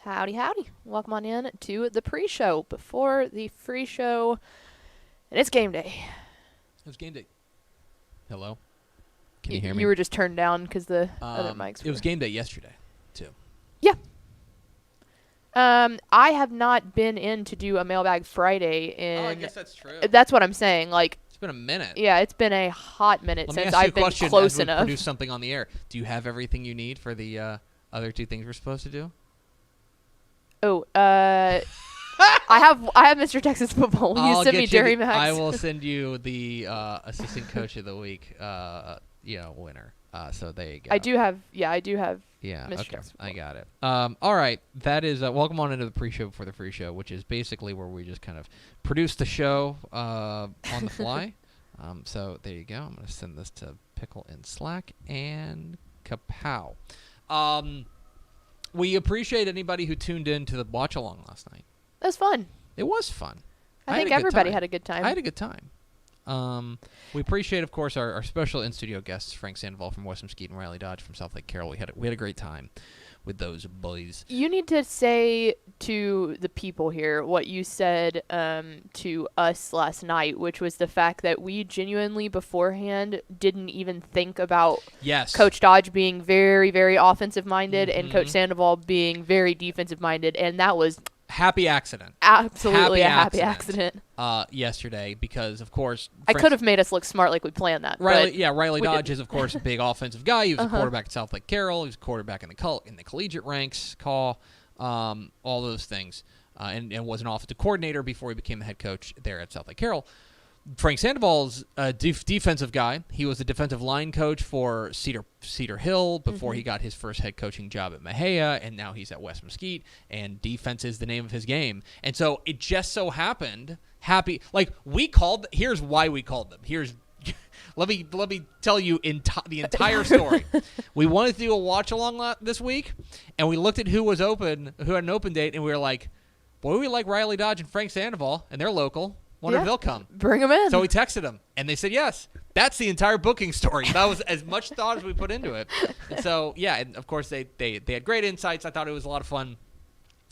Howdy, howdy. Welcome on in to the pre-show before the free show, and it's game day. It was game day. Hello? Can you hear me? You were just turned down because the other mics were... It was game day yesterday, too. Yeah. I have not been in to do a Mailbag Friday in... Oh, I guess that's true. That's what I'm saying. Like, it's been a minute. Yeah, it's been a hot minute Let me since ask you I've a been question close as we enough. produce something on the air. Do you have everything you need for the other two things we're supposed to do? Oh, I have Mr. Texas Football. You sent me Jerry Max. I will send you the assistant coach of the week, winner. So there you go. I do have Yeah, Mr. okay. Texas I got it. All right. That is welcome on into the pre-show before the free show, which is basically where we just kind of produce the show on the fly. So there you go. I'm going to send this to Pickle in Slack and Kapow. We appreciate anybody who tuned in to the watch along last night. It was fun. It was fun. I think everybody had a good time. I had a good time. We appreciate, of course, our special in-studio guests, Frank Sandoval from West Mesquite and Riley Dodge from South Lake Carroll. We had a great time with those boys. You need to say to the people here what you said to us last night, which was the fact that we genuinely beforehand didn't even think about Coach Dodge being very, very offensive-minded and Coach Sandoval being very defensive-minded, and that was... Happy accident. Absolutely happy accident. Yesterday, because, of course... I could have made us look smart like we planned that. Riley Dodge is, of course, a big offensive guy. He was a quarterback at South Lake Carroll. He was a quarterback in the collegiate ranks, all those things, and was an offensive coordinator before he became the head coach there at South Lake Carroll. Frank Sandoval's a defensive guy. He was the defensive line coach for Cedar Hill before he got his first head coaching job at Mejia, and now he's at West Mesquite, and defense is the name of his game. And so it just so happened, here's why we called them. Let me tell you the entire story. We wanted to do a watch-along this week, and we looked at who had an open date, and we were like, boy, we like Riley Dodge and Frank Sandoval, and they're local. Wonder if they'll come. Bring them in. So we texted them, and they said yes. That's the entire booking story. That was as much thought as we put into it. And so, yeah, and of course they had great insights. I thought it was a lot of fun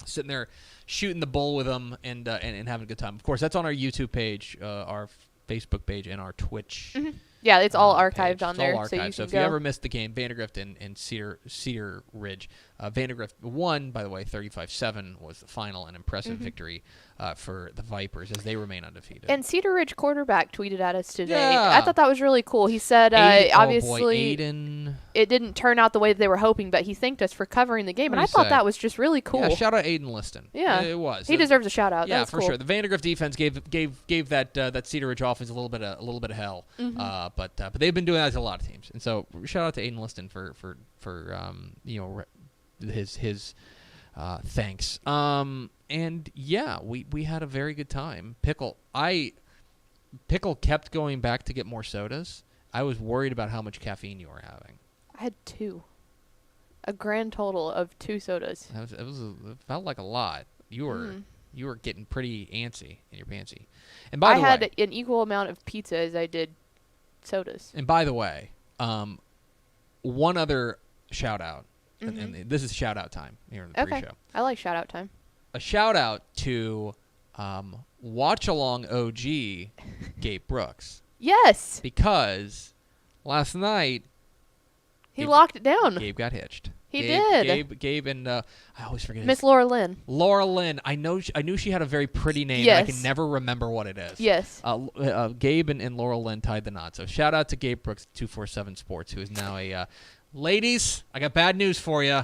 sitting there shooting the bull with them and having a good time. Of course, that's on our YouTube page, our Facebook page, and our Twitch. Yeah, it's all archived page. on there. All archived. So if you ever missed the game, Vandergrift and Cedar Ridge. Vandergrift won, by the way, 35-7 was the final, an impressive victory for the Vipers as they remain undefeated. And Cedar Ridge quarterback tweeted at us today. Yeah. I thought that was really cool. He said, obviously, Aiden. It didn't turn out the way that they were hoping, but he thanked us for covering the game, and I thought that was just really cool. Yeah, shout out Aiden Liston. Yeah, it was. He deserves a shout out. Yeah, That's for cool. sure. The Vandergrift defense gave that Cedar Ridge offense a little bit of hell. But they've been doing that to a lot of teams, and so shout out to Aiden Liston for his thanks. And yeah, we had a very good time. Pickle kept going back to get more sodas. I was worried about how much caffeine you were having. I had a grand total of 2 sodas. It felt like a lot. You were getting pretty antsy in your pantsy. And by the way, I had an equal amount of pizza as I did sodas. And by the way, one other shout out, and this is shout out time here in the pre-show. I like shout out time. A shout out to watch along OG Gabe Brooks. Yes, because last night he locked it down. Gabe got hitched. He did. Gabe and I always forget. Miss Laura Lynn. Laura Lynn. I knew she had a very pretty name. Yes. And I can never remember what it is. Yes. Gabe and Laura Lynn tied the knot. So shout out to Gabe Brooks, 247 Sports, who is now a ladies. I got bad news for you.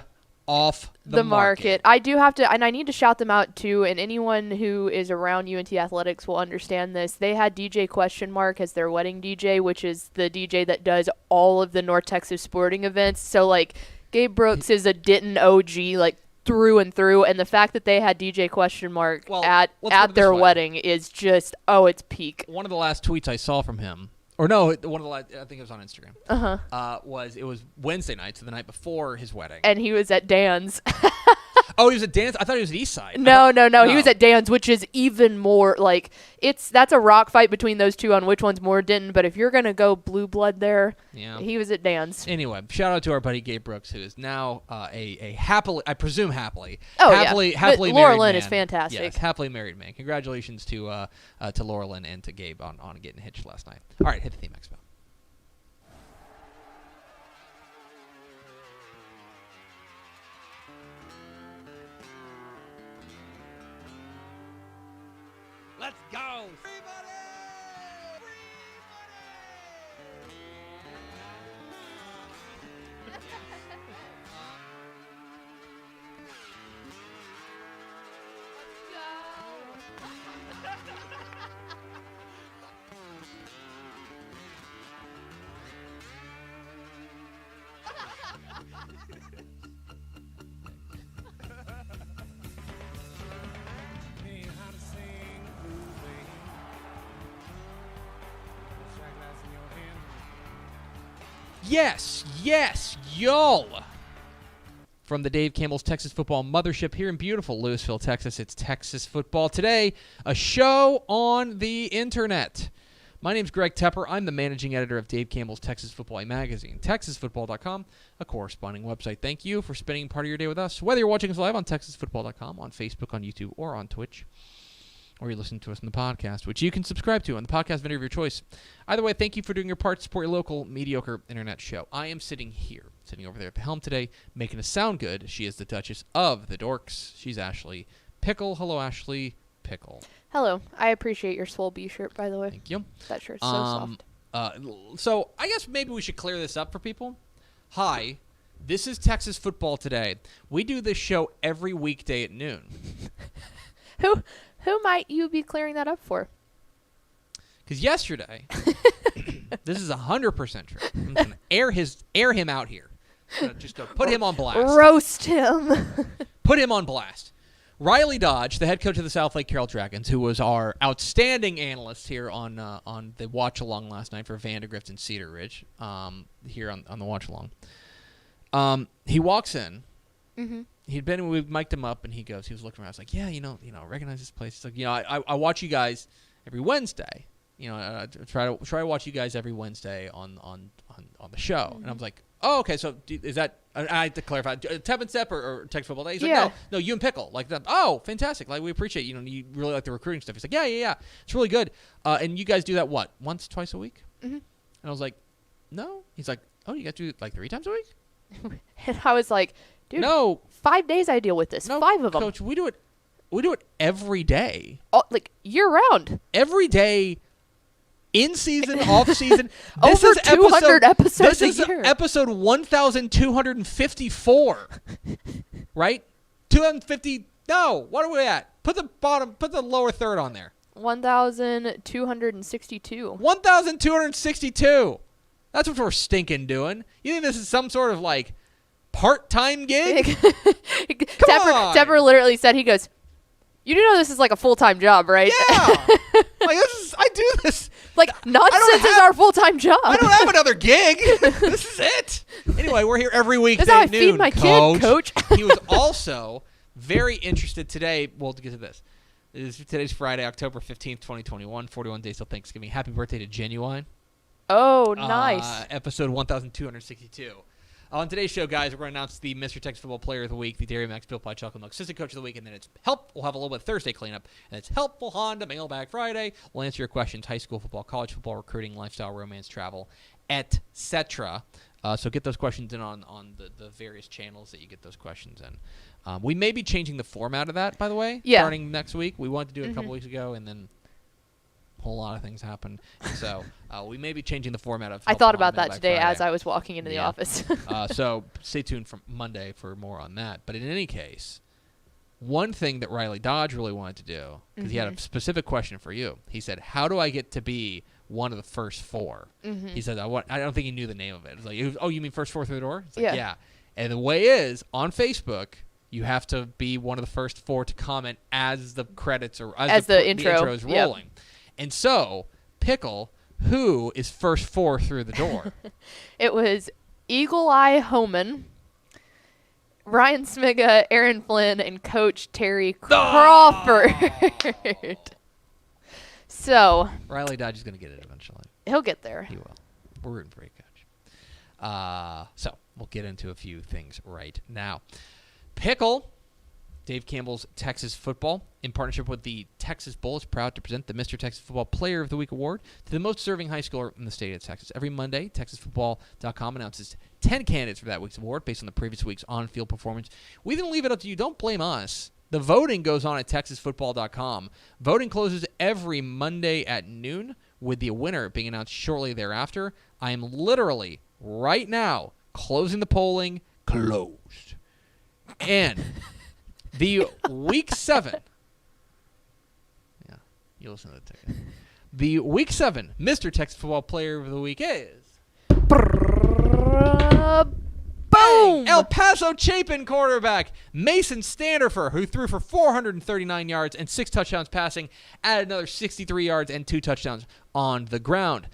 Off the market. I do have to, and I need to shout them out too. And anyone who is around UNT Athletics will understand this. They had DJ Question Mark as their wedding DJ, which is the DJ that does all of the North Texas sporting events. So like, Gabe Brooks is a Denton OG, like through and through. And the fact that they had DJ Question Mark at their wedding is just, it's peak. One of the last tweets I saw from him. Or no, I think it was on Instagram. It was Wednesday night, so the night before his wedding. And he was at Dan's. Oh, he was at Dan's? I thought he was at Eastside. No. He was at Dan's, which is even more like that's a rock fight between those two on which one's more Denton. But if you're gonna go blue blood there, he was at Dan's. Anyway, shout out to our buddy Gabe Brooks, who is now a happily, I presume happily, happily married Laura Lynn man. is fantastic. Yes, happily married man. Congratulations to Laura Lynn and to Gabe on getting hitched last night. All right, hit the theme, Expo. Let's go! Yes, y'all. From the Dave Campbell's Texas Football Mothership here in beautiful Lewisville, Texas, it's Texas Football Today, a show on the internet. My name's Greg Tepper. I'm the managing editor of Dave Campbell's Texas Football magazine, TexasFootball.com, a corresponding website. Thank you for spending part of your day with us, whether you're watching us live on TexasFootball.com, on Facebook, on YouTube, or on Twitch, or you're listening to us on the podcast, which you can subscribe to on the podcast vendor of your choice. Either way, thank you for doing your part to support your local mediocre internet show. I am sitting over there at the helm today, making us sound good. She is the Duchess of the Dorks. She's Ashley Pickle. Hello, Ashley Pickle. Hello. I appreciate your Swole B shirt, by the way. Thank you. That shirt's so soft. So I guess maybe we should clear this up for people. Hi, this is Texas Football Today. We do this show every weekday at noon. Who might you be clearing that up for? Because yesterday, this is 100% true. I'm going to air him out here. Just to put him on blast. Roast him. Put him on blast. Riley Dodge, the head coach of the South Lake Carroll Dragons, who was our outstanding analyst here on the watch along last night for Vandergrift and Cedar Ridge, here on the watch along. He walks in. Mm-hmm. We mic'd him up, and he was looking around. I was like, yeah, I recognize this place. It's like, I watch you guys every Wednesday. Try to watch you guys every Wednesday on the show. Mm-hmm. And I was like, oh, okay. So is that? I had to clarify. Tep and Step or Texas Football Day? He's like, no, you and Pickle. Like that. Oh, fantastic. Like we appreciate you really like the recruiting stuff. He's like, yeah. It's really good. And you guys do that what? Once, twice a week? Mm-hmm. And I was like, no. He's like, oh, you guys do it like 3 times a week? And I was like, dude, no. 5 days I deal with this. No, 5 of them. Coach, we do it every day. Like year round. Every day, in season, off season. Over 200 episodes a year. This is episode 1,254. Right? 250. No, what are we at? Put the lower third on there. 1,262. 1,262. That's what we're stinking doing. You think this is some sort of like part-time gig? Tepper literally said, he goes, you do know this is like a full-time job, right? Yeah. I do this. Like, nonsense is our full-time job. I don't have another gig. This is it. Anyway, we're here every week. This is how I feed my kid, Coach. He was also very interested today. We'll get to this. Today's Friday, October 15th, 2021, 41 days till Thanksgiving. Happy birthday to Genuine. Oh, nice. Episode 1,262. On today's show, guys, we're going to announce the Mr. Texas Football Player of the Week, the Dairy Max Bill Pie Chocolate Milk Assistant Coach of the Week, and then it's we'll have a little bit of Thursday cleanup, and it's Helpful Honda Mailbag Friday. We'll answer your questions, high school football, college football, recruiting, lifestyle, romance, travel, etc. So get those questions in on the various channels that you get those questions in. We may be changing the format of that, by the way, starting next week. We wanted to do it a couple weeks ago, and then a whole lot of things happened. So we may be changing the format of. I thought about that today as I was walking into the office. So stay tuned for Monday for more on that. But in any case, one thing that Riley Dodge really wanted to do, because he had a specific question for you. He said, "How do I get to be one of the first 4?" He said, "I don't think he knew the name of it." It was oh, you mean first 4 through the door? It's like, yeah. And the way is on Facebook, you have to be one of the first 4 to comment as the credits or as the intro is rolling. Yep. And so, Pickle, who is first 4 through the door? It was Eagle Eye Homan, Ryan Smiga, Aaron Flynn, and Coach Terry Crawford. So Riley Dodge is going to get it eventually. he'll get there. He will. We're rooting for you, Coach. So we'll get into a few things right now. Pickle, Dave Campbell's Texas Football, in partnership with the Texas Bowl, is proud to present the Mr. Texas Football Player of the Week award to the most deserving high schooler in the state of Texas. Every Monday, TexasFootball.com announces 10 candidates for that week's award based on the previous week's on-field performance. We then leave it up to you. Don't blame us. The voting goes on at TexasFootball.com. Voting closes every Monday at noon, with the winner being announced shortly thereafter. I am literally, right now, closing the polling. Closed. And the Week 7. Yeah, you listen to the ticket. The Week 7 Mr. Texas Football Player of the Week is... Boom! El Paso Chapin quarterback Mason Standifer, who threw for 439 yards and 6 touchdowns passing, added another 63 yards and 2 touchdowns on the ground.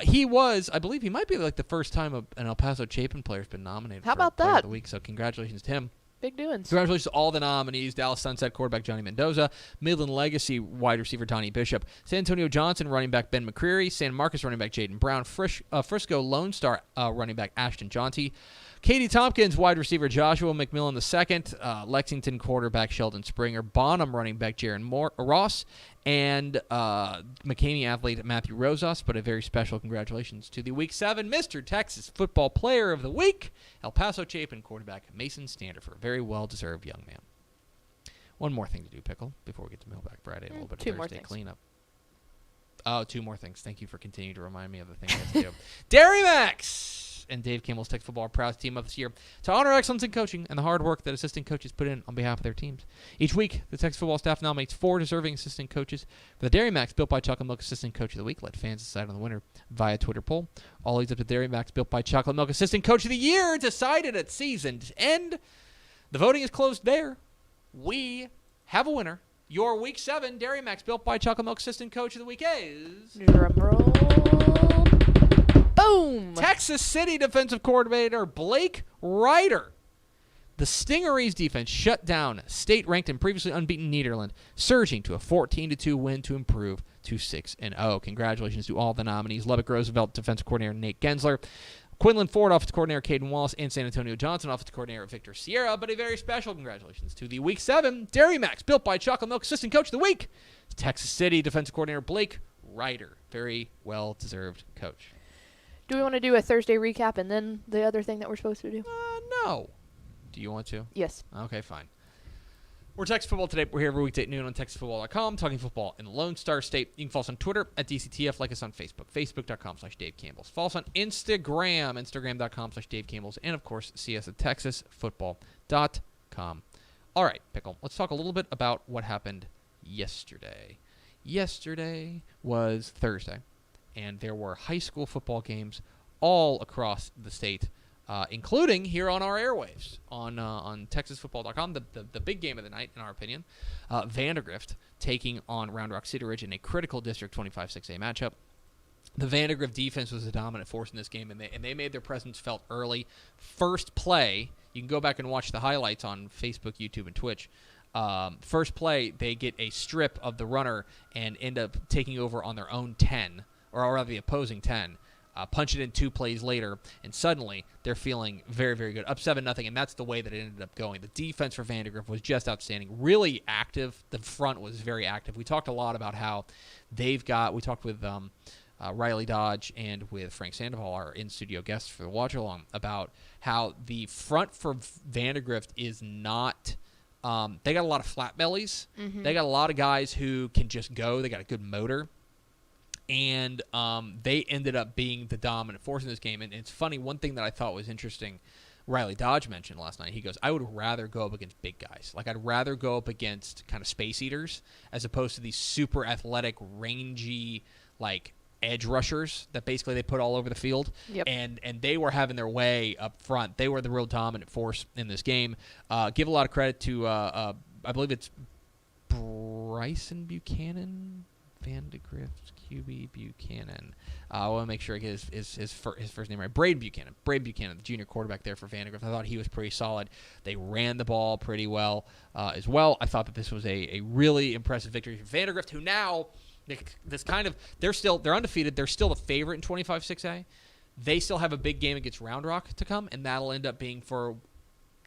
He was, I believe, he might be like the first time an El Paso Chapin player has been nominated How for about Player that? of the Week. So congratulations to him. Big doings. Congratulations to all the nominees: Dallas Sunset quarterback Johnny Mendoza, Midland Legacy wide receiver Donnie Bishop, San Antonio Johnson running back Ben McCreary, San Marcos running back Jaden Brown, Frisco Lone Star running back Ashton Jaunty, Katie Tompkins wide receiver Joshua McMillan II, Lexington quarterback Sheldon Springer, Bonham running back Jaron Ross, and McCamey athlete Matthew Rosas. But a very special congratulations to the Week 7 Mr. Texas Football Player of the Week, El Paso Chapin quarterback Mason Standifer. Very well-deserved young man. One more thing to do, Pickle, before we get to Mailbag Friday, a little bit of Thursday cleanup. Oh, 2 more things. Thank you for continuing to remind me of the things I have to do. Dairy Max and Dave Campbell's Texas Football are proud to team up this year to honor excellence in coaching and the hard work that assistant coaches put in on behalf of their teams. Each week, the Texas Football staff nominates 4 deserving assistant coaches for the Dairy Max Built by Chocolate Milk Assistant Coach of the Week. Let fans decide on the winner via Twitter poll. All leads up to Dairy Max Built by Chocolate Milk Assistant Coach of the Year, decided at season's end. The voting is closed there. We have a winner. Your Week 7 Dairy Max Built by Chocolate Milk Assistant Coach of the Week is... Drum roll. Boom! Texas City defensive coordinator Blake Ryder. The Stingeries defense shut down state-ranked and previously unbeaten Nederland, surging to a 14-2 win to improve to 6-0. Congratulations to all the nominees: Lubbock Roosevelt defensive coordinator Nate Gensler, Quinlan Ford offensive coordinator Caden Wallace, and San Antonio Johnson offensive coordinator Victor Sierra. But a very special congratulations to the Week 7 Dairy Max Built by Chocolate Milk Assistant Coach of the Week, Texas City defensive coordinator Blake Ryder. Very well-deserved coach. Do we want to do a Thursday recap and then the other thing that we're supposed to do? No. Do you want to? Yes. Okay, fine. We're Texas Football Today. We're here every weekday at noon on TexasFootball.com, talking football in the Lone Star State. You can follow us on Twitter at DCTF, like us on Facebook, Facebook.com/Dave Campbell's. Follow us on Instagram, Instagram.com/Dave Campbell's, and of course, see us at TexasFootball.com. All right, Pickle, let's talk a little bit about what happened yesterday. Yesterday was Thursday, and there were high school football games all across the state, including here on our airwaves on TexasFootball.com. The big game of the night, in our opinion, Vandergrift taking on Round Rock Cedar Ridge in a critical District 25-6A matchup. The Vandergrift defense was the dominant force in this game, and they made their presence felt early. First play, you can go back and watch the highlights on Facebook, YouTube, and Twitch. First play, they get a strip of the runner and end up taking over on their own 10, or rather the opposing 10. Punch it in 2 plays later, and suddenly they're feeling very, very good. Up 7-0, and that's the way that it ended up going. The defense for Vandergrift was just outstanding, really active. The front was very active. We talked a lot about how we talked with Riley Dodge and with Frank Sandoval, our in-studio guests for the watch-along, about how the front for Vandergrift is not they got a lot of flat bellies. Mm-hmm. They got a lot of guys who can just go. They got a good motor. And they ended up being the dominant force in this game. And it's funny, one thing that I thought was interesting, Riley Dodge mentioned last night, he goes, I would rather go up against big guys. Like, I'd rather go up against kind of space eaters as opposed to these super athletic, rangy, like, edge rushers that basically they put all over the field. Yep. And they were having their way up front. They were the real dominant force in this game. Give a lot of credit to, I believe it's Bryson Buchanan, Vandegrift, QB, Buchanan. I want to make sure I get his first name right. Braden Buchanan. Braden Buchanan, the junior quarterback there for Vandegrift. I thought he was pretty solid. They ran the ball pretty well as well. I thought that this was a really impressive victory for Vandegrift, who now they're undefeated. They're still the favorite in 25-6A. They still have a big game against Round Rock to come, and that'll end up being for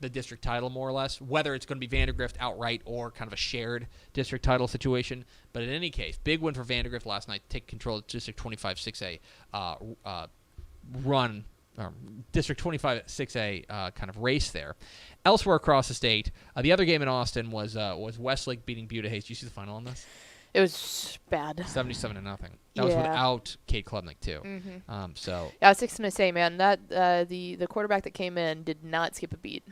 the district title, more or less, whether it's going to be Vandegrift outright or kind of a shared district title situation. But in any case, big win for Vandegrift last night, take control of District 25-6A run, District 25-6A kind of race there. Elsewhere across the state, the other game in Austin was Westlake beating Buda Hayes. Did you see the final on this? It was bad. 77-0. That was without Kate Klubnik, too. Mm-hmm. So I was just going to say, man, that the quarterback that came in did not skip a beat.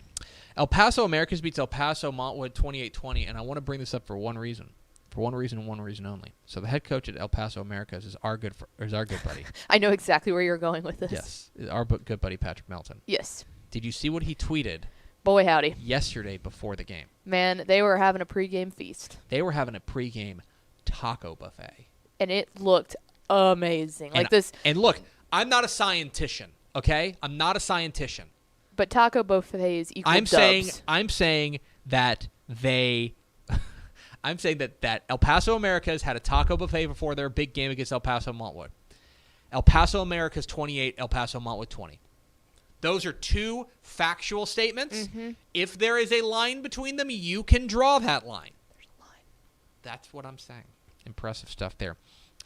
El Paso Americas beats El Paso Montwood 28-20, and I want to bring this up for one reason. For one reason and one reason only. So the head coach at El Paso Americas is our good buddy. I know exactly where you're going with this. Yes, our good buddy Patrick Melton. Yes. Did you see what he tweeted? Boy, howdy. Yesterday before the game. Man, they were having a pregame feast. They were having a pregame taco buffet. And it looked amazing. And look, I'm not a scientician, okay? I'm not a scientician. But taco buffets equal dubs. I'm saying that that El Paso Americas had a taco buffet before their big game against El Paso Montwood. El Paso Americas 28, El Paso Montwood 20. Those are two factual statements. Mm-hmm. If there is a line between them, you can draw that line. There's a line. That's what I'm saying. Impressive stuff there.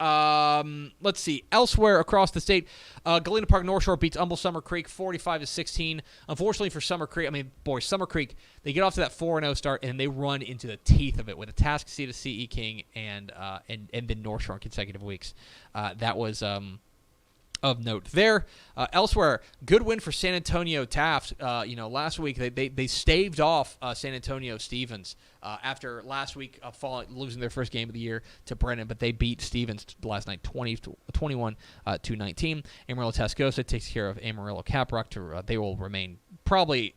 Let's see. Elsewhere across the state, Galena Park North Shore beats Humble Summer Creek 45-16. Unfortunately for Summer Creek, Summer Creek, they get off to that 4-0 start and they run into the teeth of it with a Atascocita CE King and then North Shore in consecutive weeks. That was of note there. Elsewhere, good win for San Antonio Taft. Last week they staved off San Antonio Stevens after last week losing their first game of the year to Brennan, but they beat Stevens last night 21 to 19. Amarillo Tascosa takes care of Amarillo Caprock. They will remain probably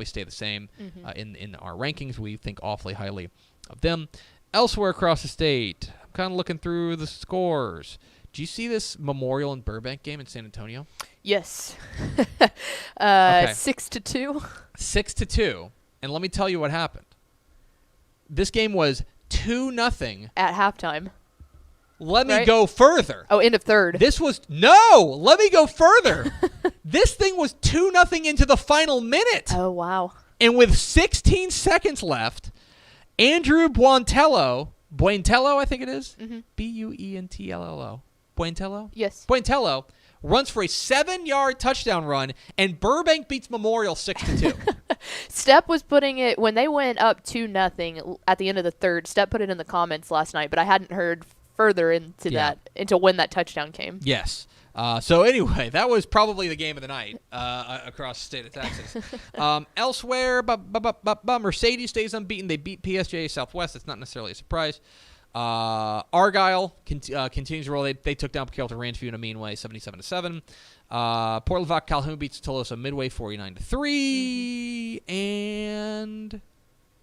stay the same in our rankings. We think awfully highly of them. Elsewhere across the state, I'm kind of looking through the scores. Do you see this Memorial and Burbank game in San Antonio? Yes. Okay. 6-2. 6-2. And let me tell you what happened. This game was 2-0 at halftime. Let me go further. Oh, end of third. Let me go further. This thing was 2-0 into the final minute. Oh, wow. And with 16 seconds left, Andrew Buentello, I think it is. Mm-hmm. Buentlo. Buentello? Yes. Buentello runs for a 7-yard touchdown run, and Burbank beats Memorial 6-2. Step was putting it, when they went up 2-0 at the end of the third, Step put it in the comments last night, but I hadn't heard further into that, until when that touchdown came. Yes. So anyway, that was probably the game of the night across the state of Texas. Elsewhere, Mercedes stays unbeaten. They beat PSJ Southwest. That's not necessarily a surprise. Argyle continues to roll. They took down Kelter Ranchview in a mean way, 77-7. Port Lavac Calhoun beats Tolosa Midway, 49-3. And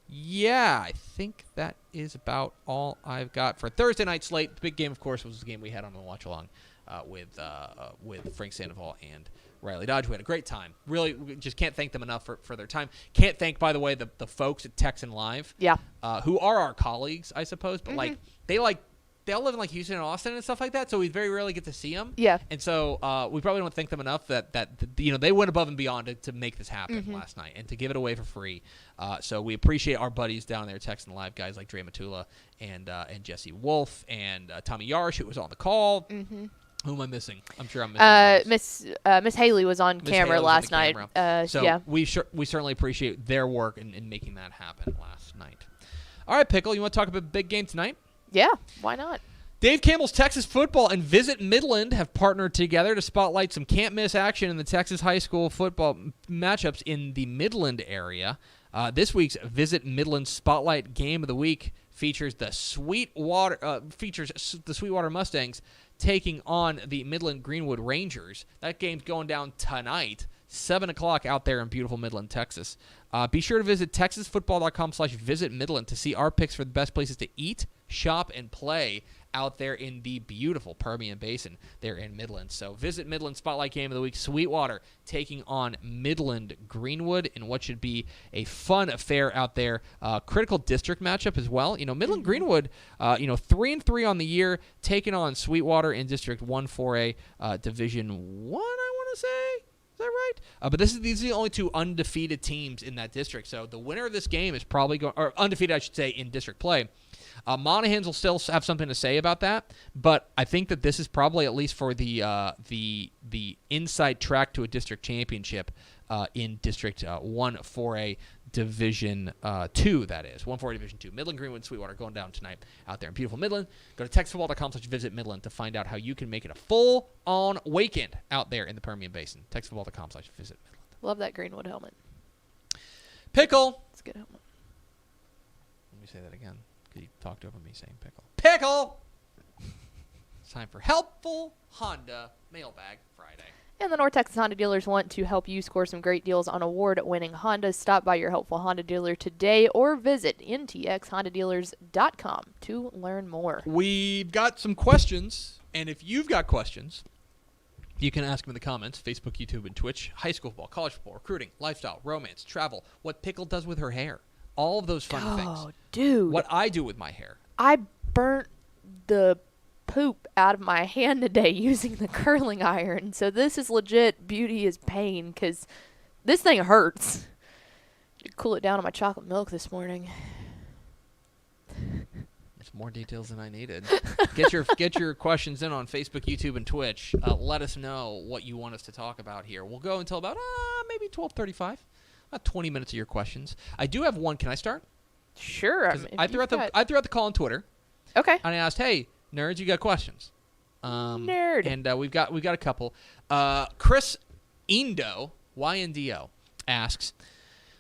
yeah, I think that is about all I've got for Thursday night slate. The big game, of course, was the game we had on the watch along with Frank Sandoval and Riley Dodge. We had a great time. Really, we just can't thank them enough for their time. Can't thank, by the way, the folks at Texan Live. Yeah. Who are our colleagues, I suppose, but they all live in Houston and Austin and stuff like that, so we very rarely get to see them. Yeah. And so we probably don't thank them enough that they went above and beyond to make this happen last night and to give it away for free. So we appreciate our buddies down there, Texan Live guys like Dre Matula and Jesse Wolf and Tommy Yarsh, who was on the call. Mm-hmm. Who am I missing? I'm sure I'm missing. Miss Haley was on camera last night. We certainly appreciate their work in making that happen last night. All right, Pickle, you want to talk about the big game tonight? Yeah, why not? Dave Campbell's Texas Football and Visit Midland have partnered together to spotlight some can't-miss action in the Texas high school football matchups in the Midland area. This week's Visit Midland Spotlight Game of the Week features the Sweetwater Mustangs taking on the Midland Greenwood Rangers. That game's going down tonight, 7 o'clock out there in beautiful Midland, Texas. Be sure to visit texasfootball.com/visitmidland to see our picks for the best places to eat, shop, and play out there in the beautiful Permian Basin there in Midland. So visit Midland Spotlight Game of the Week. Sweetwater taking on Midland Greenwood in what should be a fun affair out there. Critical district matchup as well. Midland Greenwood, 3-3 on the year, taking on Sweetwater in District 1 4A, Division 1, I want to say. Is that right? But these are the only two undefeated teams in that district. So the winner of this game is probably going, or undefeated, I should say, in district play. Monahans will still have something to say about that, but I think that this is probably, at least for the inside track to a district championship in District 1 4A Division 2, that is. 1 4A Division 2. Midland Greenwood Sweetwater going down tonight out there in beautiful Midland. Go to texasfootball.com/visit Midland to find out how you can make it a full-on weekend out there in the Permian Basin. texasfootball.com/visit Midland. Love that Greenwood helmet. Pickle. It's a good helmet. Let me say that again. You talked over me saying pickle. Pickle! It's time for Helpful Honda Mailbag Friday. And the North Texas Honda dealers want to help you score some great deals on award-winning Hondas. Stop by your helpful Honda dealer today or visit ntxhondadealers.com to learn more. We've got some questions, and if you've got questions, you can ask them in the comments, Facebook, YouTube, and Twitch. High school football, college football, recruiting, lifestyle, romance, travel, what Pickle does with her hair. All of those fun things. Oh, dude. What I do with my hair. I burnt the poop out of my hand today using the curling iron. So this is legit beauty is pain because this thing hurts. Cool it down on my chocolate milk this morning. There's more details than I needed. Get your questions in on Facebook, YouTube, and Twitch. Let us know what you want us to talk about here. We'll go until about maybe 12:35. About 20 minutes of your questions. I do have one. Can I start? Sure. I threw out the call on Twitter. Okay. And I asked, "Hey, nerds, you got questions?" Nerd. And we've got a couple. Chris Indo, YNDO, asks,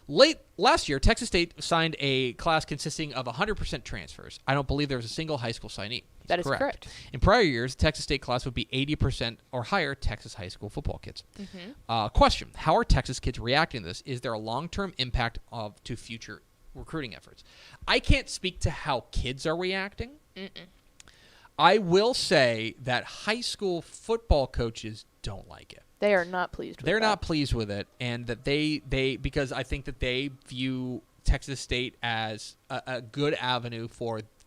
late last year, Texas State signed a class consisting of 100% transfers. I don't believe there was a single high school signee. That is correct. In prior years, the Texas State class would be 80% or higher Texas high school football kids. Mm-hmm. Question, how are Texas kids reacting to this? Is there a long-term impact to future recruiting efforts? I can't speak to how kids are reacting. Mm-mm. I will say that high school football coaches don't like it. They are not pleased with it. They're not pleased with it, and that they because I think that they view Texas State as a good avenue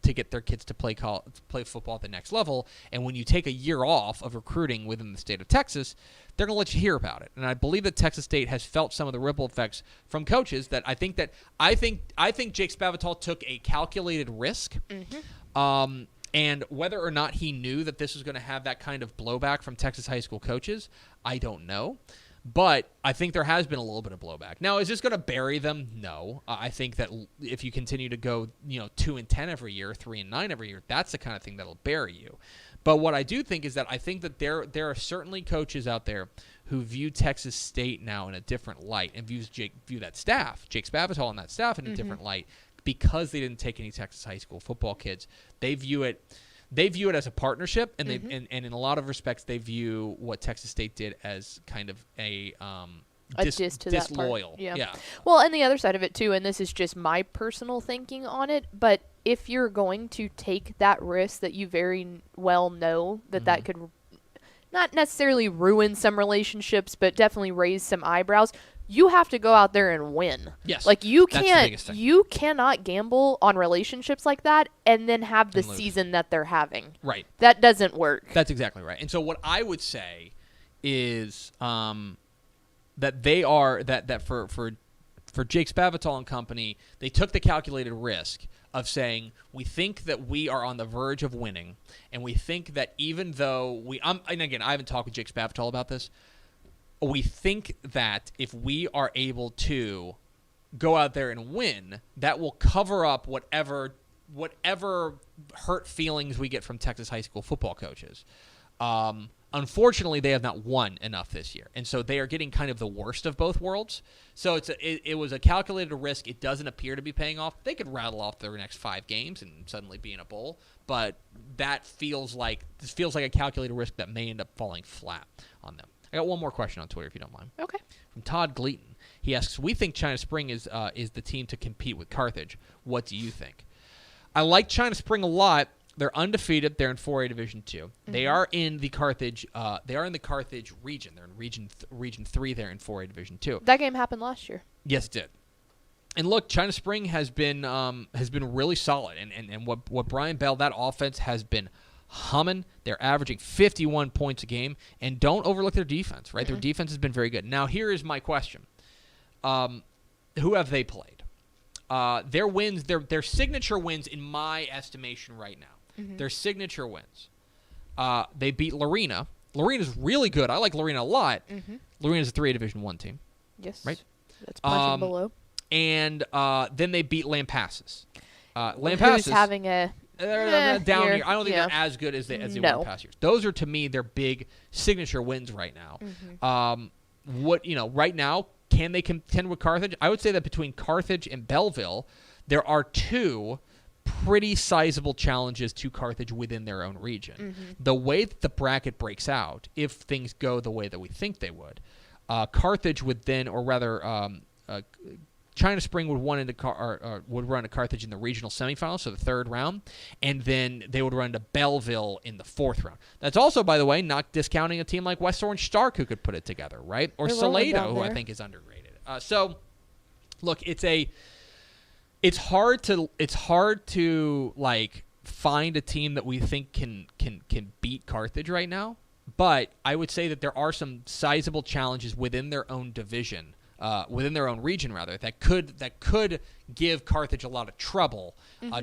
to get their kids to play football at the next level. And when you take a year off of recruiting within the state of Texas, they're going to let you hear about it. And I believe that Texas State has felt some of the ripple effects from coaches that I think Jake Spavital took a calculated risk. Mm-hmm. And whether or not he knew that this was going to have that kind of blowback from Texas high school coaches, I don't know. But I think there has been a little bit of blowback. Now, is this going to bury them? No. I think that if you continue to go, 2-10 every year, 3-9 every year, that's the kind of thing that'll bury you. But what I do think is that I think that there are certainly coaches out there who view Texas State now in a different light and view that staff, Jake Spavital and that staff, in a different light because they didn't take any Texas high school football kids. They view it as a partnership, and and in a lot of respects, they view what Texas State did as kind of a diss to disloyal. That part. Yeah. Well, and the other side of it too, and this is just my personal thinking on it, but if you're going to take that risk that you very well know that could not necessarily ruin some relationships, but definitely raise some eyebrows, you have to go out there and win. Yes. Like you cannot gamble on relationships like that and then have the season that they're having. Right. That doesn't work. That's exactly right. And so what I would say is that they are that for Jake Spavital and company, they took the calculated risk of saying, we think that we are on the verge of winning, and we think that even though and again, I haven't talked with Jake Spavital about this, we think that if we are able to go out there and win, that will cover up whatever hurt feelings we get from Texas high school football coaches. Unfortunately, they have not won enough this year, and so they are getting kind of the worst of both worlds. So it was a calculated risk. It doesn't appear to be paying off. They could rattle off their next 5 games and suddenly be in a bowl, but this feels like a calculated risk that may end up falling flat on them. I got one more question on Twitter, if you don't mind. Okay. From Todd Gleaton. He asks, we think China Spring is the team to compete with Carthage. What do you think? I like China Spring a lot. They're undefeated. They're in 4A Division 2. They are in the Carthage. They are in the Carthage region. They're in Region 3. They're in 4A Division 2. That game happened last year. Yes, it did. And look, China Spring has been really solid. And what Brian Bell, that offense has been humming. They're averaging 51 points a game. And don't overlook their defense, right? Their defense has been very good. Now, here is my question. Who have they played? Their wins, their signature wins, in my estimation right now. Their signature wins. They beat Lorena. Lorena's really good. I like Lorena a lot. Lorena's a 3A Division 1 team. Yes. Right? That's punching below. And then they beat Lampasas. Who's having a down year. year. I don't think Yeah. they're as good as they were in past years. Those are, to me, their big signature wins right now. Right now, can they contend with Carthage? I would say that between Carthage and Belleville, there are two pretty sizable challenges to Carthage within their own region. The way that the bracket breaks out, if things go the way that we think they would, Carthage would then, or rather, China Spring would run to Carthage in the regional semifinals, so the third round, and then they would run to Belleville in the fourth round. That's also, by the way, not discounting a team like West Orange Stark who could put it together, right? Or Salado, who I think is underrated. So, look, it's hard to like find a team that we think can beat Carthage right now. But I would say that there are some sizable challenges within their own division, within their own region rather, that could give Carthage a lot of trouble.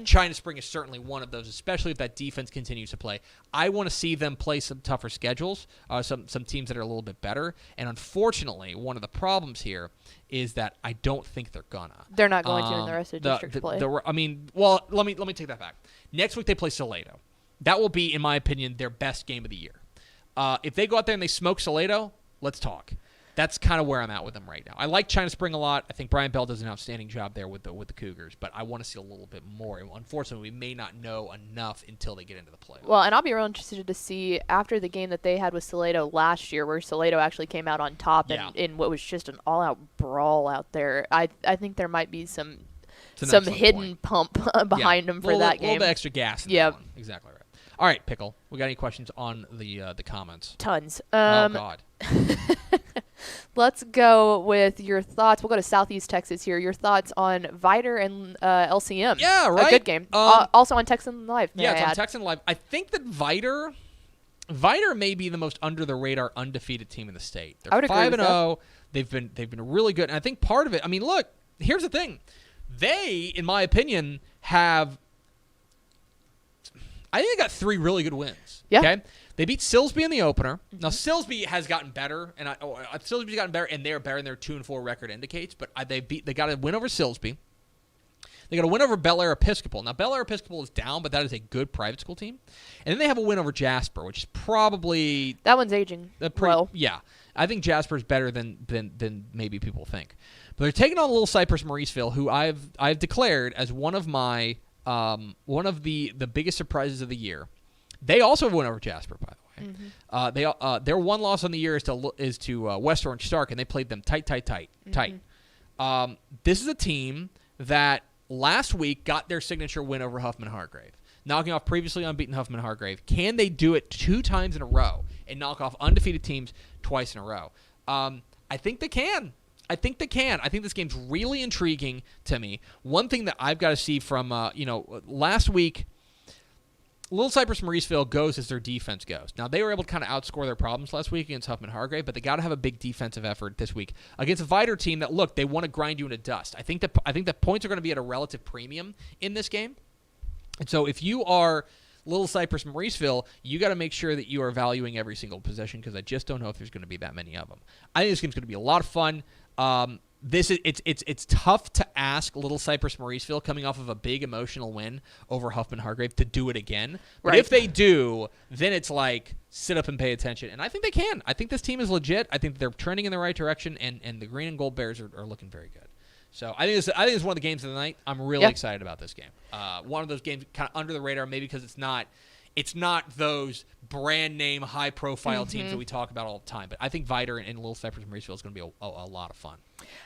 China Spring is certainly one of those, especially if that defense continues to play. I want to see them play some tougher schedules, some teams that are a little bit better. And unfortunately, one of the problems here is that I don't think they're gonna. They're not going to in the rest of the district play. Let me take that back. Next week they play Salado. That will be, in my opinion, their best game of the year. If they go out there and they smoke Salado, let's talk. That's kind of where I'm at with them right now. I like China Spring a lot. I think Brian Bell does an outstanding job there with the Cougars, but I want to see a little bit more. Unfortunately, we may not know enough until they get into the playoffs. Well, and I'll be real interested to see after the game that they had with Salado last year, where Salado actually came out on top in what was just an all-out brawl out there. I think there might be some hidden pump behind them for that game. A little bit extra gas. Yeah, exactly right. All right, Pickle. We got any questions on the comments? Tons. Oh God. Let's go with your thoughts. We'll go to Southeast Texas here. Your thoughts on Vider and LCM. Yeah, right. A good game. Also on Texan Live. Yeah, it's on Texan Live. I think that Vider may be the most under the radar undefeated team in the state. They're 5-0. They've been really good, and I think part of it. I mean, look. Here's the thing. They, in my opinion, have. I think they got 3 really good wins. Yeah. Okay. They beat Silsby in the opener. Now Silsby has gotten better, and Silsby's gotten better, and they're better than their 2-4 record indicates. But they got a win over Silsby. They got a win over Bel Air Episcopal. Now Bel Air Episcopal is down, but that is a good private school team. And then they have a win over Jasper, which is probably that one's aging well. Yeah, I think Jasper is better than maybe people think. But they're taking on Little Cypress Mauriceville, who I've declared as one of my the biggest surprises of the year. They also went over Jasper, by the way. Their one loss on the year is to West Orange Stark, and they played them tight. This is a team that last week got their signature win over Huffman Hargrave, knocking off previously unbeaten Huffman Hargrave. Can they do it 2 times in a row and knock off undefeated teams twice in a row? I think they can. I think this game's really intriguing to me. One thing that I've got to see from last week, Little Cypress Mauriceville goes as their defense goes. Now, they were able to kind of outscore their problems last week against Huffman Hargrave, but they got to have a big defensive effort this week against a Vider team that, look, they want to grind you into dust. I think that points are going to be at a relative premium in this game. And so if you are Little Cypress Mauriceville, you got to make sure that you are valuing every single possession, because I just don't know if there's going to be that many of them. I think this game's going to be a lot of fun. It's tough to ask Little Cypress Mauriceville, coming off of a big emotional win over Huffman Hargrave, to do it again. But if they do, then it's like, sit up and pay attention. And I think they can. I think this team is legit. I think they're trending in the right direction, and the Green and Gold Bears are looking very good. So I think it's one of the games of the night. I'm really excited about this game. One of those games kind of under the radar, maybe because it's not it's not those brand name, high profile teams that we talk about all the time. But I think Vider and Little Cypress Mauricefield is going to be a lot of fun.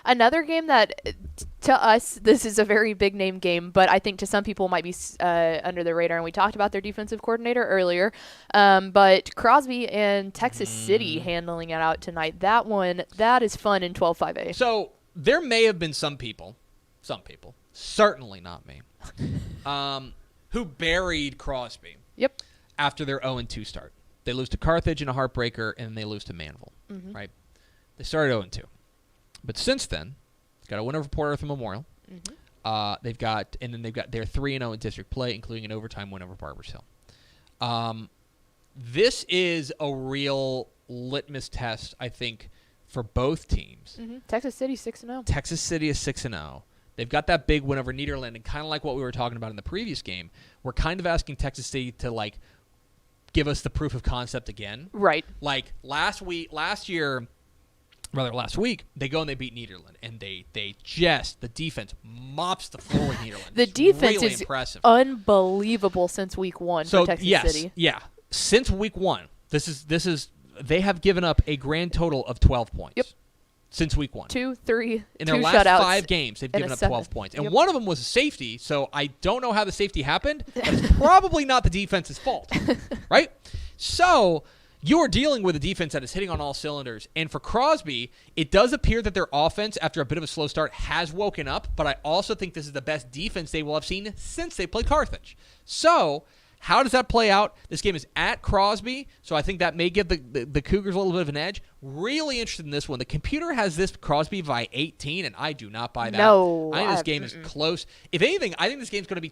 Another game that, to us, this is a very big name game, but I think to some people might be under the radar. And we talked about their defensive coordinator earlier. But Crosby and Texas City handling it out tonight. That is fun in 12-5A. So there may have been some people, certainly not me, who buried Crosby. Yep. After their 0-2 start. They lose to Carthage in a heartbreaker, and they lose to Manville. Right? They started 0-2. But since then, they've got a win over Port Arthur Memorial. They've got their 3-0 in district play, including an overtime win over Barbers Hill. This is a real litmus test, I think, for both teams. Texas City 6-0. Texas City is 6-0. They've got that big win over Nederland, and kind of like what we were talking about in the previous game, we're kind of asking Texas City to give us the proof of concept again. Right. Like last week, they go and they beat Nederland, and the defense mops the floor with Nederland. The defense really is impressive. Unbelievable since week 1 for Texas City. Yeah. Since week 1, they have given up a grand total of 12 points. Yep. Since week 1. 2, 3, in their last 5 games, they've given up 12 points. And one of them was a safety, so I don't know how the safety happened, but it's probably not the defense's fault, right? So you are dealing with a defense that is hitting on all cylinders. And for Crosby, it does appear that their offense, after a bit of a slow start, has woken up, but I also think this is the best defense they will have seen since they played Carthage. So how does that play out? This game is at Crosby, so I think that may give the Cougars a little bit of an edge. Really interested in this one. The computer has this Crosby by 18, and I do not buy that. No, I think this game is close. If anything, I think this game's going to be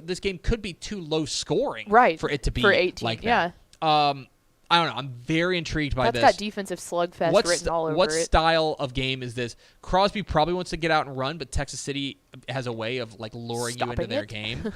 this game could be too low scoring, right, for it to be for 18. Like that. Yeah. I don't know. I'm very intrigued by this. That's got defensive slugfest written all over it. What style of game is this? Crosby probably wants to get out and run, but Texas City has a way of luring you into their game.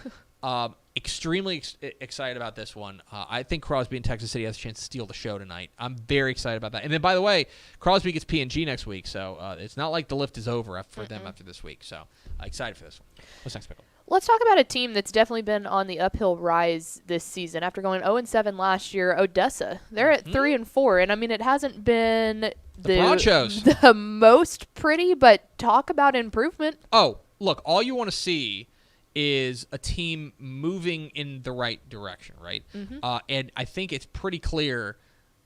Extremely excited about this one. I think Crosby and Texas City has a chance to steal the show tonight. I'm very excited about that. And then, by the way, Crosby gets P&G next week, so it's not like the lift is over for them after this week. So excited for this one. What's next, Pickle? Let's talk about a team that's definitely been on the uphill rise this season. After going 0-7 last year, Odessa. They're at 3-4, and I mean it hasn't been the Bronchos the most pretty, but talk about improvement. Oh, look, all you want to see is a team moving in the right direction, right? And I think it's pretty clear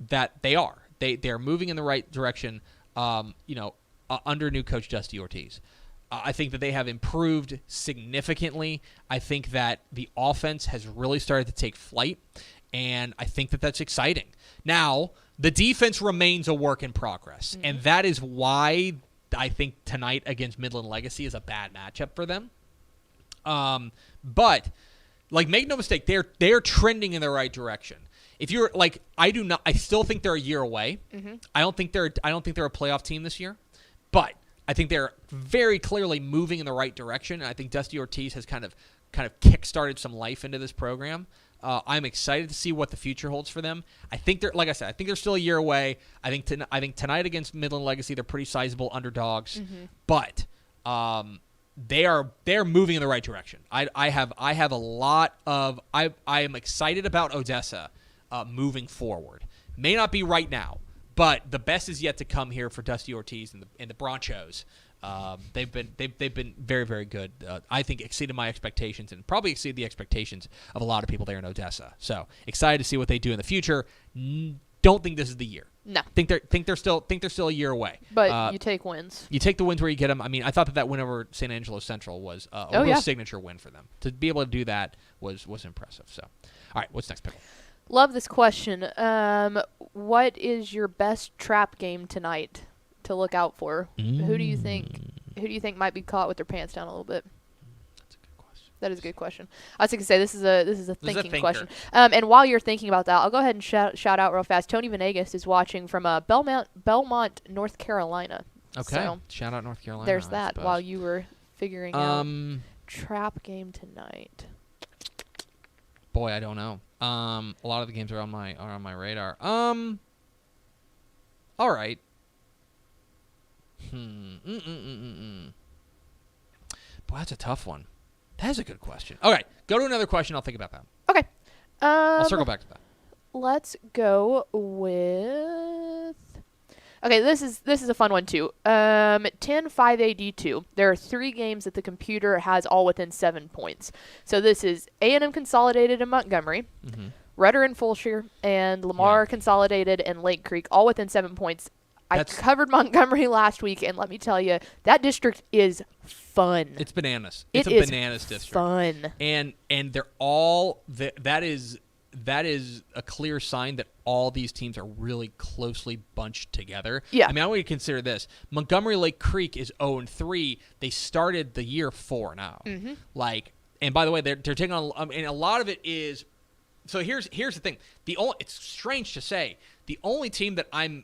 that they are. They're moving in the right direction. Under new coach Dusty Ortiz. I think that they have improved significantly. I think that the offense has really started to take flight, and I think that that's exciting. Now, the defense remains a work in progress, and that is why I think tonight against Midland Legacy is a bad matchup for them. But make no mistake, they're trending in the right direction. If you're I still think they're a year away. I don't think they're a playoff team this year, but I think they're very clearly moving in the right direction. And I think Dusty Ortiz has kind of kick-started some life into this program. I'm excited to see what the future holds for them. I think they're still a year away. I think tonight against Midland Legacy, they're pretty sizable underdogs, but they're moving in the right direction. I am excited about Odessa moving forward. May not be right now, but the best is yet to come here for Dusty Ortiz and the Bronchos. They've been very, very good. I think exceeded my expectations and probably exceeded the expectations of a lot of people there in Odessa. So excited to see what they do in the future. Don't think this is the year. No. Think they're still a year away. But you take wins. You take the wins where you get them. I mean, I thought that win over San Angelo Central was a real signature win for them. To be able to do that was impressive. So, all right, what's next, Pickle? Love this question. What is your best trap game tonight to look out for? Who do you think might be caught with their pants down a little bit? That's a good question. That is a good question. I was going to say this is a thinking thinker. question. And while you're thinking about that, I'll go ahead and shout out real fast. Tony Venegas is watching from Belmont, North Carolina. Okay. So shout out North Carolina. there's that while you were figuring out trap game tonight. Boy, I don't know. A lot of the games are on my radar. All right. Boy, that's a tough one. That is a good question. All right, go to another question. I'll think about that. Okay. I'll circle back to that. Let's go with. Okay, this is a fun one too. 10-5AD2. There are 3 games that the computer has all within 7 points. So this is A&M Consolidated in Montgomery, Rudder and Fulshire, and Lamar Consolidated and Lake Creek, all within 7 points. I covered Montgomery last week, and let me tell you, that district is fun. It's bananas. It's a bananas district. Fun. And they're all that is a clear sign that all these teams are really closely bunched together. Yeah. I mean, I want you to consider this. Montgomery Lake Creek is 0-3. They started the year 4-0. And by the way, they're taking on. And a lot of it is. So here's the thing. It's strange to say. The only team that I'm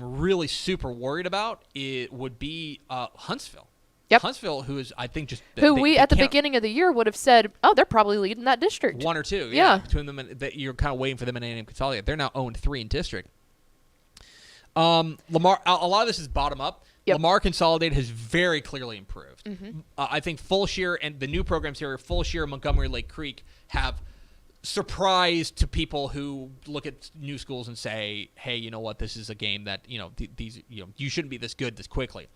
really super worried about would be Huntsville. Yep. Huntsville, who is, I think, just... Who at the beginning of the year would have said, oh, they're probably leading that district. 1 or 2, yeah. Between them, you're kind of waiting for them in A&M Consolidated. They're now 0-3 in district. Lamar, a lot of this is bottom up. Yep. Lamar Consolidated has very clearly improved. I think Fulshire and the new programs here, Fulshire, Montgomery, Lake Creek, have surprised to people who look at new schools and say, hey, you know what, this is a game that, these you shouldn't be this good this quickly.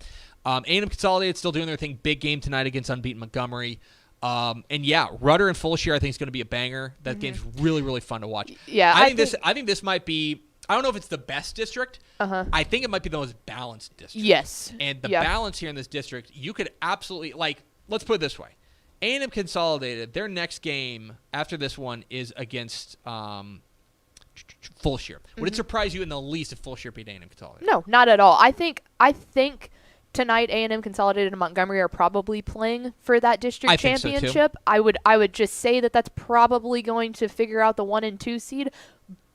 A&M Consolidated still doing their thing. Big game tonight against unbeaten Montgomery. Rudder and Fulshire I think is going to be a banger. That game's really, really fun to watch. Yeah, I think this might be, I don't know if it's the best district. I think it might be the most balanced district. Yes. And the balance here in this district, you could absolutely, let's put it this way. A&M Consolidated, their next game after this one is against Fulshire. Would it surprise you in the least if Fulshire beat A&M Consolidated? No, not at all. I think tonight A&M Consolidated and Montgomery are probably playing for that district championship. So too. I would just say that's probably going to figure out the 1 and 2 seed,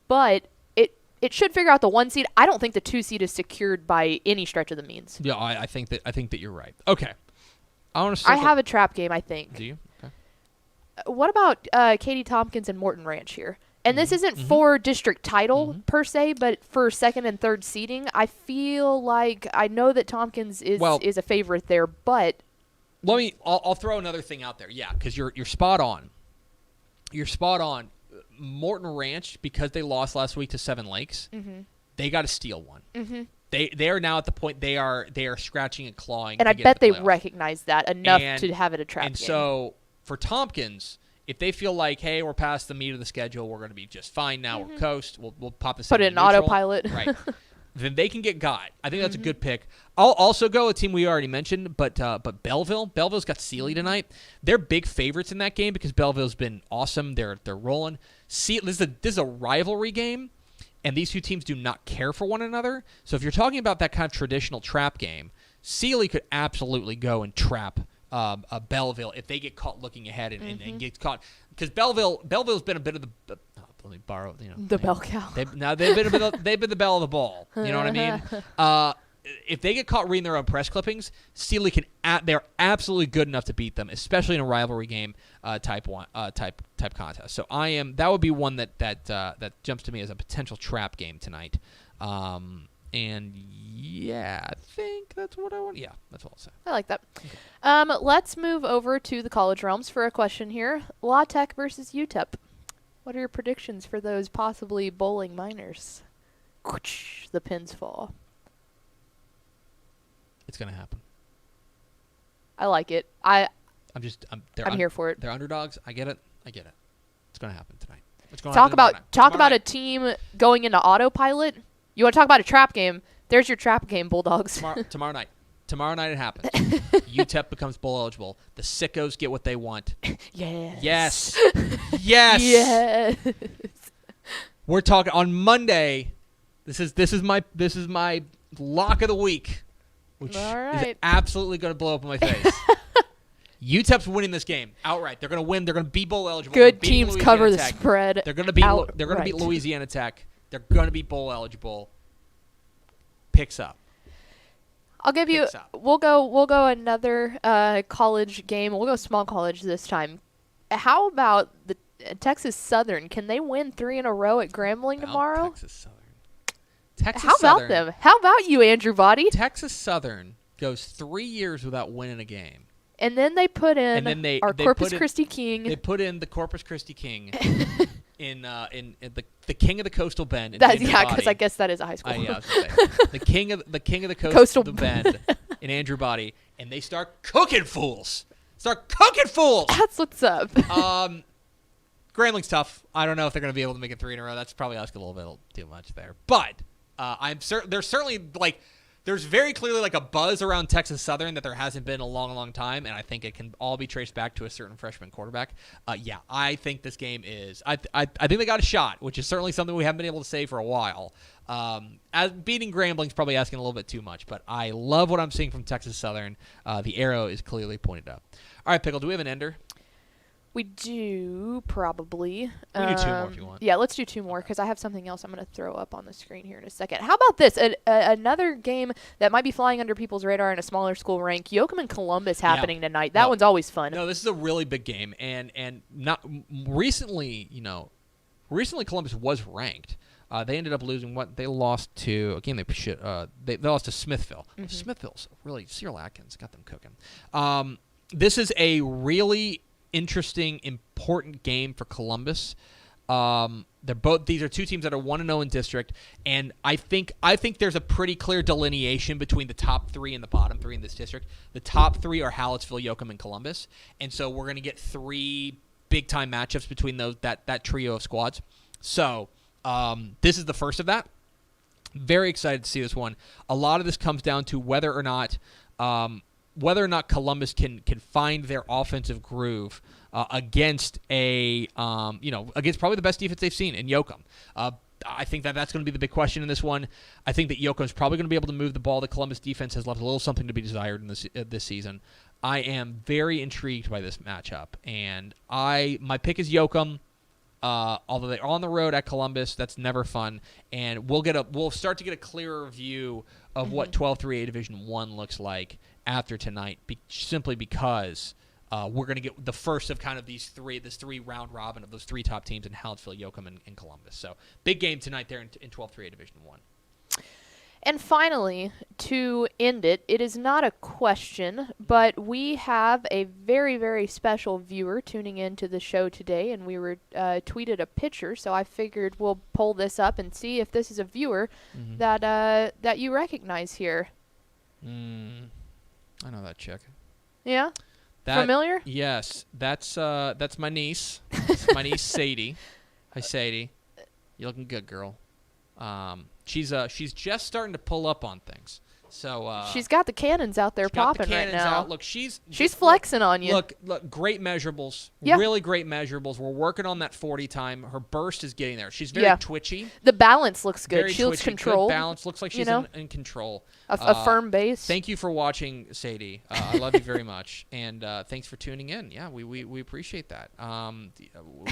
but it should figure out the 1 seed. I don't think the 2 seed is secured by any stretch of the means. Yeah, I think that you're right. Okay. I have a trap game, I think. Do you? Okay. What about Katie Tompkins and Morton Ranch here? And this isn't for district title per se, but for 2nd and 3rd seeding. I feel like I know that Tompkins is a favorite there, but I'll throw another thing out there. Yeah, because you're spot on. You're spot on. Morton Ranch, because they lost last week to Seven Lakes, they got to steal one. They are now at the point they are scratching and clawing. And I bet they recognize that enough to have it a trap game. And so for Tompkins, if they feel like, hey, we're past the meat of the schedule, we're going to be just fine now, we're coast, we'll pop this. Put it in autopilot. Right. Then they can get got. I think that's a good pick. I'll also go a team we already mentioned, but Belleville. Belleville's got Sealy tonight. They're big favorites in that game because Belleville's been awesome. They're rolling. This is a rivalry game. And these two teams do not care for one another. So if you're talking about that kind of traditional trap game, Sealy could absolutely go and trap Belleville if they get caught looking ahead and get caught. Because Belleville's been a bit of the let me borrow the bell cow. They've been the bell of the ball. You know what I mean? If they get caught reading their own press clippings, Sealy they're absolutely good enough to beat them, especially in a rivalry game type contest. So that would be one that jumps to me as a potential trap game tonight. And I think that's what I want. Yeah, that's what I'll say. I like that. Okay. Let's move over to the college realms for a question here. La Tech versus UTEP. What are your predictions for those possibly bowling minors? The pins fall. It's going to happen. I like it. I'm here for it. They're underdogs. I get it. It's going to happen tonight. Talk about a team going into autopilot. You want to talk about a trap game? There's your trap game, Bulldogs. Tomorrow night. Tomorrow night it happens. UTEP becomes bowl eligible. The sickos get what they want. Yes. Yes. We're talking on Monday. This is my lock of the week, which is absolutely going to blow up in my face. UTEP's winning this game outright. They're going to win. They're going to be bowl eligible. Good teams cover the spread. They're going to beat Louisiana Tech. They're going to be bowl eligible. Picks up. I'll give you. We'll go another college game. We'll go small college this time. How about the Texas Southern? Can they win 3 in a row at Grambling tomorrow? Texas How Southern. about them? How about you, Andrew Body? Texas Southern goes 3 years without winning a game. And then they put in our Corpus Christi King. They put in the Corpus Christi King. the king of the coastal bend. Because I guess that is a high school. Yeah, I was gonna say, the king of the coastal bend in Andrew Body, and they start cooking fools. That's what's up. Grambling's tough. I don't know if they're going to be able to make it 3 in a row. That's probably asking a little bit too much there. But I'm certain there's certainly there's very clearly like a buzz around Texas Southern that there hasn't been in a long, long time, and I think it can all be traced back to a certain freshman quarterback. I think this game is. I think they got a shot, which is certainly something we haven't been able to say for a while. As beating Grambling's probably asking a little bit too much, but I love what I'm seeing from Texas Southern. The arrow is clearly pointed up. All right, Pickle, do we have an ender? We do, probably. We do 2 more if you want. Yeah, let's do 2 more because I have something else I'm going to throw up on the screen here in a second. How about this? Another game that might be flying under people's radar in a smaller school rank. Yoakum and Columbus happening tonight. That one's always fun. No, this is a really big game. And not recently, recently Columbus was ranked. They ended up losing they lost to. Again, they lost to Smithville. Mm-hmm. Smithville's really, Cyril Atkins got them cooking. This is a really interesting, important game for Columbus. These are 2 teams that are 1-0 in district, and I think there's a pretty clear delineation between the top 3 and the bottom 3 in this district. The top 3 are Hallettsville, Yoakum, and Columbus, and so we're going to get 3 big time matchups between that trio of squads. So this is the first of that. Very excited to see this one. A lot of this comes down to whether or not Columbus can find their offensive groove against against probably the best defense they've seen in Yoakum. I think that's going to be the big question in this one. I think that Yoakum is probably going to be able to move the ball. The Columbus defense has left a little something to be desired in this season. I am very intrigued by this matchup, and my pick is Yoakum. Although they're on the road at Columbus, that's never fun, and we'll start to get a clearer view of what 12-3A Division I looks like after tonight, simply because we're going to get the first of kind of this 3 round robin of those 3 top teams in Hallettsville, Yoakum, and Columbus. So big game tonight there in 12-3A Division I. And finally, to end it, it is not a question, but we have a very, very special viewer tuning in to the show today, and we were tweeted a picture, so I figured we'll pull this up and see if this is a viewer that you recognize here. I know that chick. Yeah? Familiar? Yes. That's my niece. It's my niece, Sadie. Hi, Sadie. You're looking good, girl. She's just starting to pull up on things. So she's got the cannons out there popping right now. Look, she's flexing on you. Look, great measurables. Yeah. Really great measurables. We're working on that 40 time. Her burst is getting there. She's very twitchy. The balance looks good. Very She looks controlled. Good balance. Looks like she's in control. A firm base. Thank you for watching, Sadie. I love you very much, and thanks for tuning in. Yeah, we appreciate that.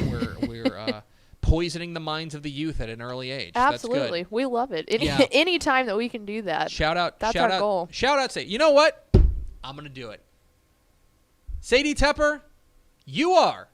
We're poisoning the minds of the youth at an early age. Absolutely. That's good. We love it. Any time that we can do that. That's our goal. Shout out, Sadie. You know what? I'm going to do it. Sadie Tepper, you are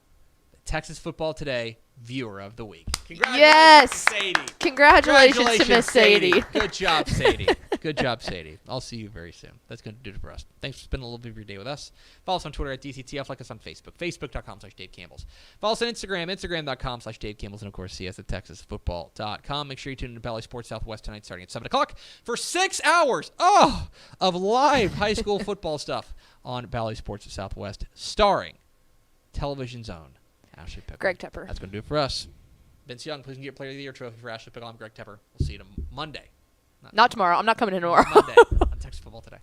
the Texas Football Today Viewer of the Week. Congratulations, Sadie. Congratulations to Miss Sadie. Good job, Sadie. Good job, Sadie. I'll see you very soon. That's going to do it for us. Thanks for spending a little bit of your day with us. Follow us on Twitter at DCTF. Like us on Facebook, facebook.com/Dave Campbells. Follow us on Instagram, instagram.com/Dave Campbells. And, of course, see us at texasfootball.com. Make sure you tune in to Valley Sports Southwest tonight starting at 7 o'clock for 6 hours of live high school football stuff on Valley Sports Southwest, starring Television's own Ashley Pickle. Greg Tepper. That's going to do it for us. Vince Young, please get Player of the Year trophy for Ashley Pickle. I'm Greg Tepper. We'll see you Monday. Not tomorrow. I'm not coming in tomorrow. Monday on Texas Football Today.